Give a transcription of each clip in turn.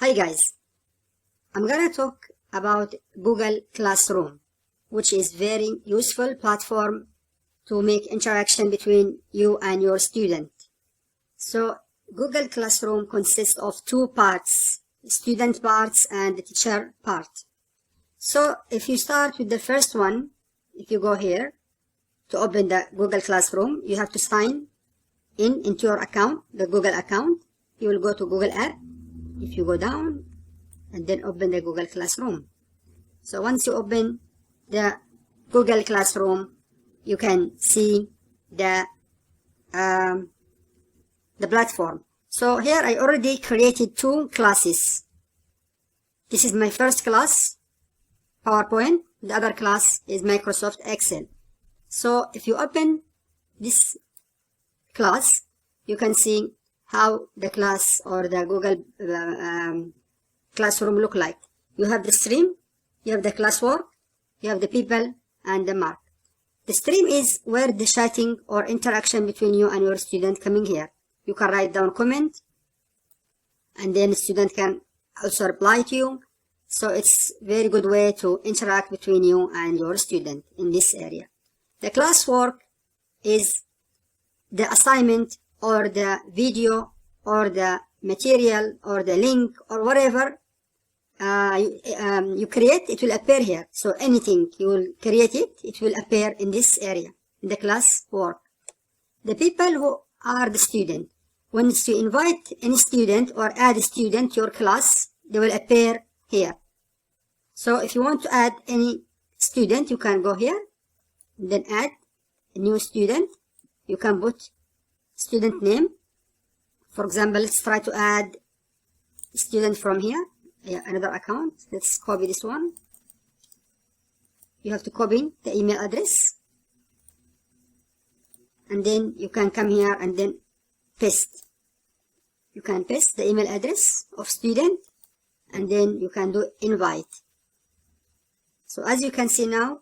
Hi guys, I'm gonna talk about Google Classroom, which is very useful platform to make interaction between you and your student. So Google Classroom consists of two parts, student parts and the teacher part. So if you start with the first one, if you go here to open the Google Classroom, you have to sign into your account, the Google account. You will go to Google app. If you go down and then open the Google Classroom. So once you open the Google Classroom, you can see the platform. So here I already created two classes. This is my first class, PowerPoint. The other class is Microsoft Excel. So if you open this class, you can see how the class or the Google Classroom look like. You have the stream, you have the classwork, you have the people and the mark. The stream is where the chatting or interaction between you and your student coming here. You can write down comment and then the student can also reply to you. So it's very good way to interact between you and your student in this area. The classwork is the assignment or the video or the material or the link or whatever you create, it will appear here. So anything you will create it will appear in this area, in the class work. The people who are the student, once you invite any student or add a student to your class, they will appear here. So if you want to add any student, you can go here, and then add a new student. You can put student name. For example, let's try to add student from here. Another account. Let's copy this one. You have to copy the email address. And then you can come here and then paste. You can paste the email address of student and then you can do invite. So as you can see now,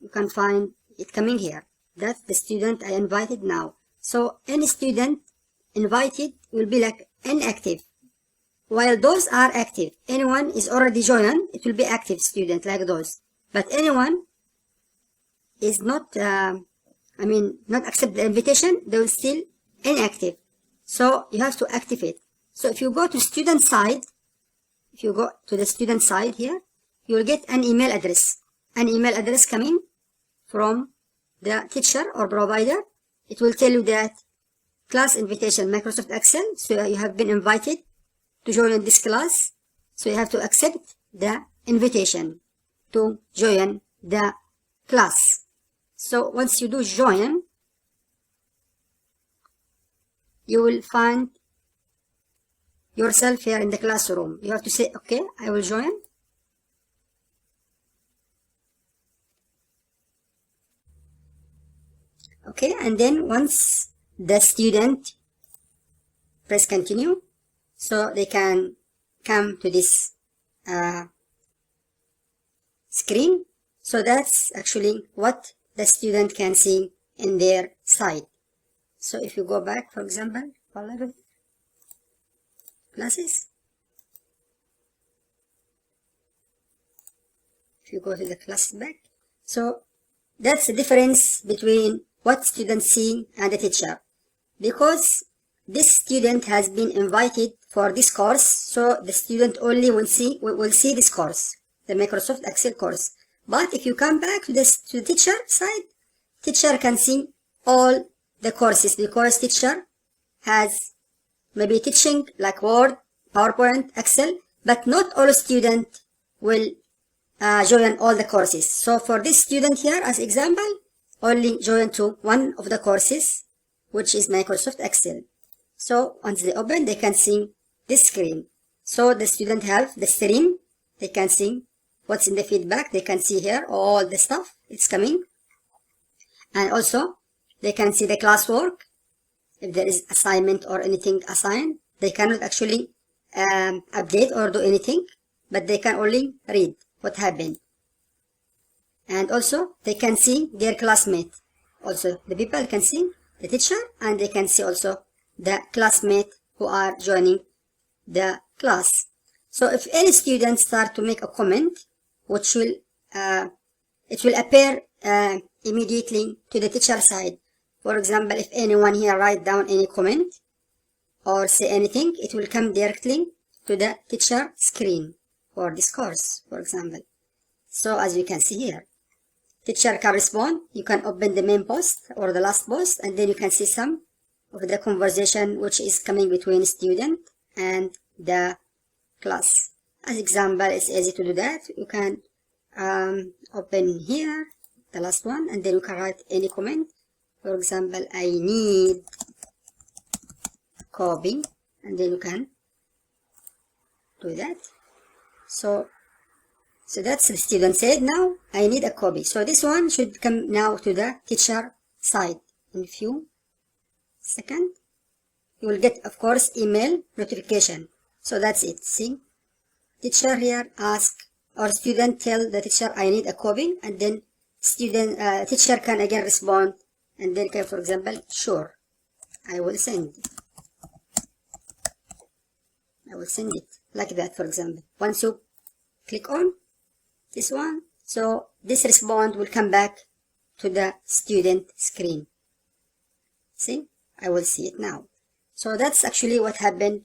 you can find it coming here. That's the student I invited now. So any student invited will be like inactive. While those are active, anyone is already joined, it will be active student like those. But anyone is not, not accept the invitation, they will still inactive. So you have to activate. So if you go to student side, if you go to the student side here, you will get an email address. An email address coming from the teacher or provider. It will tell you that class invitation Microsoft Excel. So you have been invited to join this class. So you have to accept the invitation to join the class. So once you do join, you will find yourself here in the classroom. You have to say, okay, I will join. Okay, and then once the student press continue, so they can come to this screen. So that's actually what the student can see in their side. So if you go back, for example, classes, if you go to the classes back, so that's the difference between what students see and the teacher, because this student has been invited for this course, so the student only will see this course, the Microsoft Excel course. But if you come back to the teacher side, teacher can see all the courses, because teacher has maybe teaching like Word, PowerPoint, Excel, but not all students will join all the courses. So for this student here, as example, only join to one of the courses, which is Microsoft Excel. So once they open, they can see this screen. So the student have the stream. They can see what's in the feedback. They can see here all the stuff it's coming. And also they can see the classwork. If there is assignment or anything assigned, they cannot actually update or do anything, but they can only read what happened. And also they can see their classmate. Also the people can see the teacher, and they can see also the classmate who are joining the class. So if any student start to make a comment, which will it will appear immediately to the teacher side. For example, if anyone here write down any comment or say anything, it will come directly to the teacher screen for this course, for example. So as you can see here, teacher can respond. You can open the main post or the last post, and then you can see some of the conversation which is coming between student and the class. As example, it's easy to do that. You can open here the last one, and then you can write any comment. For example, I need copy, and then you can do that. So that's the student said, now I need a copy. So this one should come now to the teacher side in a few seconds. You will get, of course, email notification. So that's it. See, teacher here ask or student tell the teacher I need a copy, and then teacher can again respond, and then can, for example, sure, I will send it like that, for example. Once you click on this one, so this response will come back to the student screen. See, I will see it now. So that's actually what happened.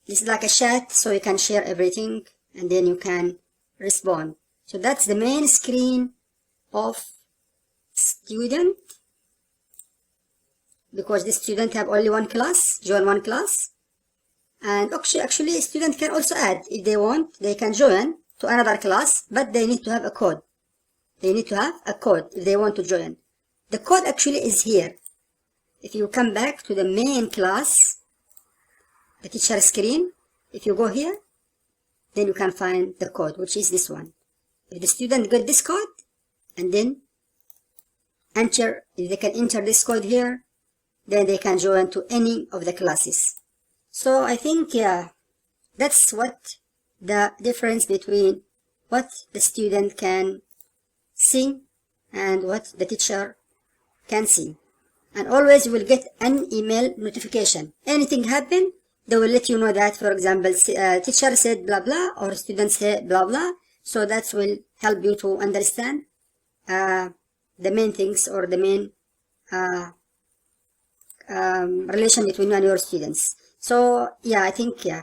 This is like a chat, so you can share everything and then you can respond. So that's the main screen of student, because the student have only one class, join one class. And actually student can also add, if they want, they can join to another class, but they need to have a code. They need to have a code if they want to join. The code actually is here. If you come back to the main class, the teacher screen, if you go here, then you can find the code, which is this one. If the student got this code, and then if they can enter this code here, then they can join to any of the classes. So I think, yeah, that's what the difference between what the student can see and what the teacher can see. And always you will get an email notification. Anything happen, they will let you know that, for example, teacher said blah blah or student said blah blah. So that will help you to understand the main things or the main relation between you and your students. So yeah, I think, yeah.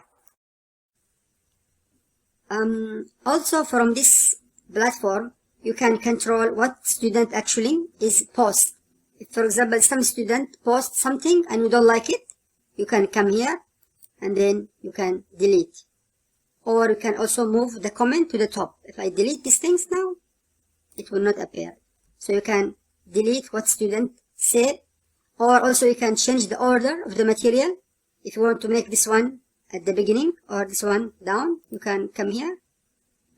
Also from this platform, you can control what student actually is post. If, for example, some student posts something and you don't like it, you can come here and then you can delete. Or you can also move the comment to the top. If I delete these things now, it will not appear. So you can delete what student said, or also you can change the order of the material. If you want to make this one at the beginning or this one down, you can come here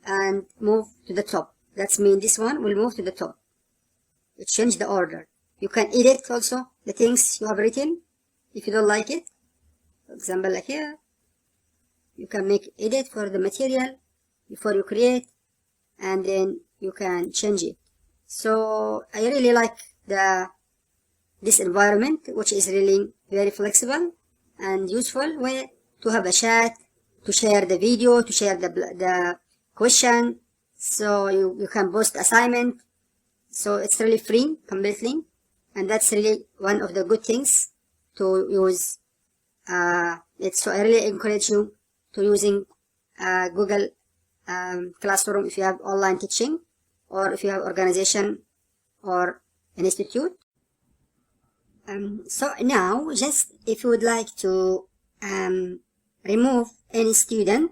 and move to the top. That's mean this one will move to the top. You change the order. You can edit also the things you have written if you don't like it. For example, like here, you can make edit for the material before you create, and then you can change it. So I really like this environment, which is really very flexible and useful way to have a chat, to share the video, to share the question. So you can post assignment. So it's really free completely, and that's really one of the good things to use it. So I really encourage you to using Google Classroom if you have online teaching, or if you have organization or an institute. So now, just if you would like to remove any student,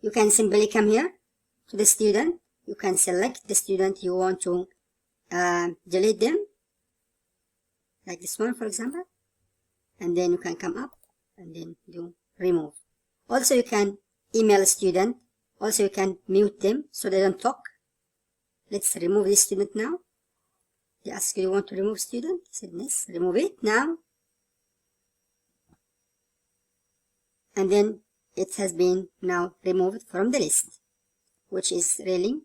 you can simply come here to the student. You can select the student you want to delete them, like this one, for example, and then you can come up and then do remove. Also, you can email a student. Also, you can mute them so they don't talk. Let's remove this student now. They ask you want to remove student. I said yes, remove it now. And then it has been now removed from the list, which is really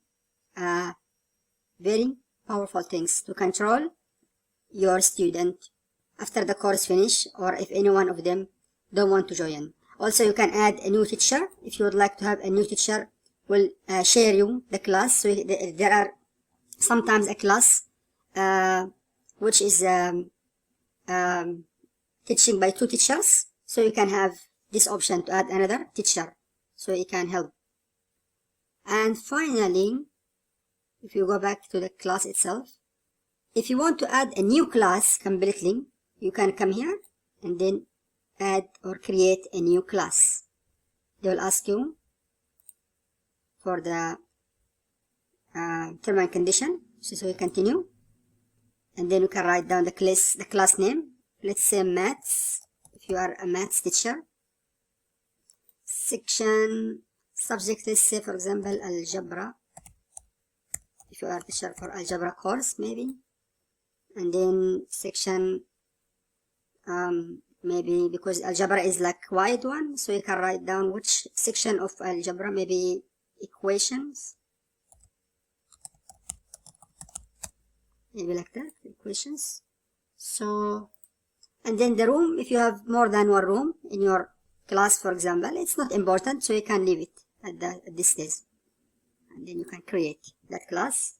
very powerful things to control your student after the course finish, or if any one of them don't want to join. Also, you can add a new teacher. If you would like to have a new teacher, will share you the class. So there are sometimes a class which is teaching by 2 teachers. So you can have this option to add another teacher, so it can help. And finally, if you go back to the class itself, if you want to add a new class completely, you can come here and then add or create a new class. They will ask you for the term and condition. So we continue, and then you can write down the class name. Let's say maths, if you are a maths teacher. Section, subject, let's say for example algebra, if you are a teacher for algebra course maybe. And then section, maybe because algebra is like wide one, so you can write down which section of algebra, maybe equations, maybe like that, equations. So, and then the room, if you have more than one room in your class, for example, it's not important, so you can leave it at this stage. And then you can create that class.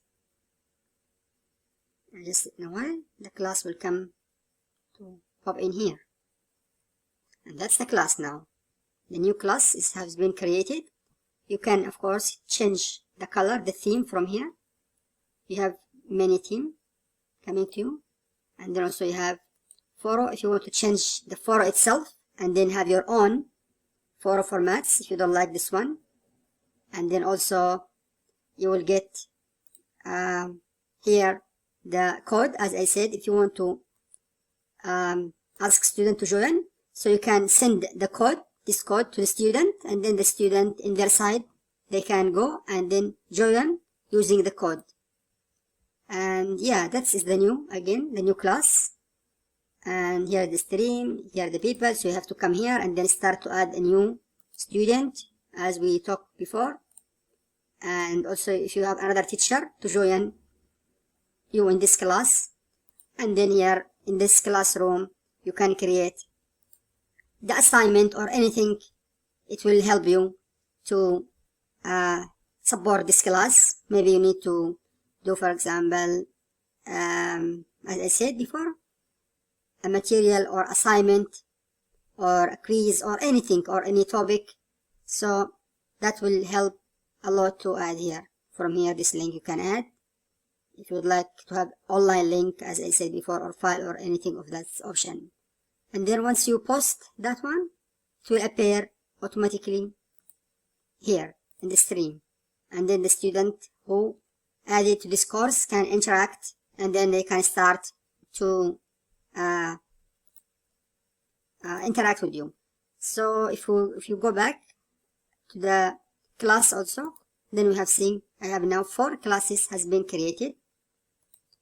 And just in a while, the class will come to pop in here. And that's the class now. The new class has been created. You can, of course, change the color, the theme from here. You have many themes coming to you. And then also you have foro, if you want to change the foro itself, and then have your own foro formats if you don't like this one. And then also you will get here the code, as I said, if you want to ask student to join, so you can send the code, this code, to the student, and then the student in their side, they can go and then join using the code. And yeah, that is the new class. And here the stream, here the people, so you have to come here and then start to add a new student as we talked before. And also if you have another teacher to join you in this class, and then here in this classroom you can create the assignment or anything. It will help you to support this class. Maybe you need to do, for example, as I said before, a material or assignment or a quiz or anything or any topic. So that will help a lot to add here. From here, this link you can add if you would like to have online link, as I said before, or file or anything of that option. And then once you post that one, it will appear automatically here in the stream. And then the student who added to this course can interact, and then they can start to interact with you. So if you go back to the class also, then we have seen I have now 4 classes has been created.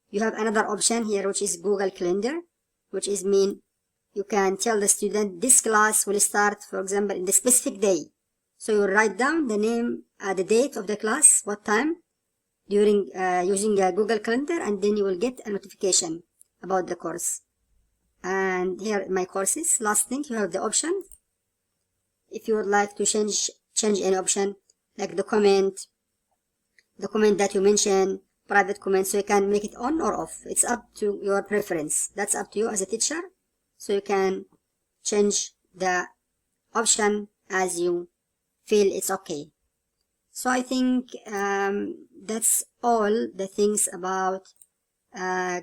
You have another option here, which is Google Calendar, which is mean you can tell the student this class will start, for example, in the specific day. So you write down the name, the date of the class, what time, during using Google Calendar, and then you will get a notification about the course. And here in my courses, last thing, you have the option. If you would like to change any option, like the comment that you mention, private comment, so you can make it on or off. It's up to your preference. That's up to you as a teacher. So you can change the option as you feel it's okay. So I think that's all the things about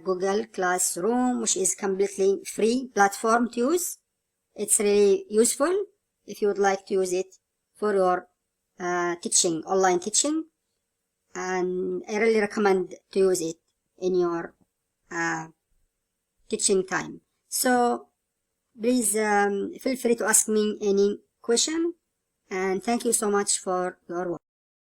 Google Classroom, which is completely free platform to use. It's really useful if you would like to use it for your teaching, online teaching, and I really recommend to use it in your teaching time. So please feel free to ask me any question, and thank you so much for your work.